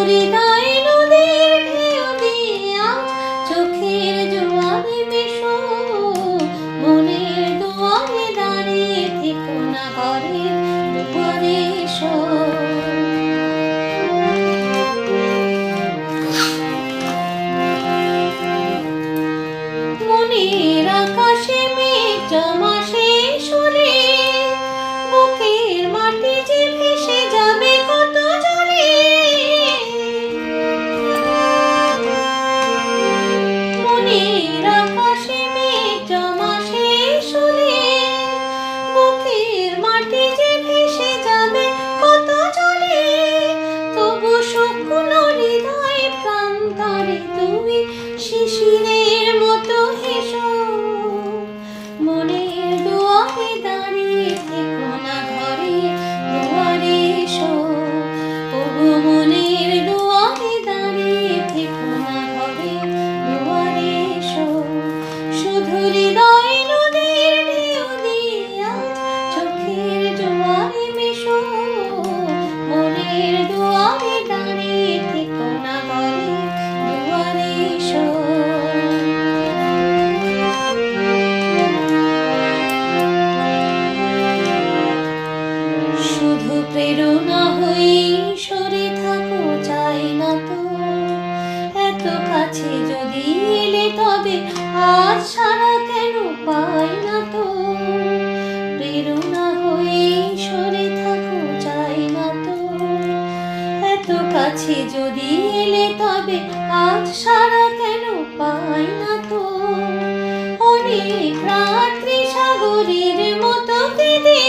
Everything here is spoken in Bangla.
হৃদয় নদীর ঢেউ দিয়া চোখের জোয়ারে মেশো, মনের দুয়ারে দাঁড়িয়ে থেকো না ঘরের দুয়ারে এসো। মনের আকাশে মেঘ জমা শেষ হলে বুকের মাটি যে ভেসে যাবে কত জলে। মনের আকাশে মেঘ জমা শেষ হলে বুকের মাটি যে ভেসে যাবে কত জলে। তবু শুকনো হৃদয় প্রান্তরে তুমি শিশিরের মতো হেসো, মনের দুয়ারে দাঁড়িয়ে থেকো না ঘরের দুয়ারে এসো। তবু মনের দুয়ারে দাঁড়িয়ে থেকো না ঘরের দুয়ারে এসো। শুধু হৃদয় নদীর ঢেউ দিয়া চোখের জোয়ারে মেশো, মনের দুয়ারে দাঁড়িয়ে থেকো না ঘরের দুয়ারে এসো। শুধু প্রেরণা হই সরে থাকো চাই না তো, এত কাছে যদি এলে তবে আজ ছাড়া কেন পাই না তো। প্রেরণা হই সরে থাকো চাই না তো, এত কাছে যদি এলে তবে আজ ছাড়া কেন পাই না তো। অনেক রাত্রি সাগরের মতো কেঁদে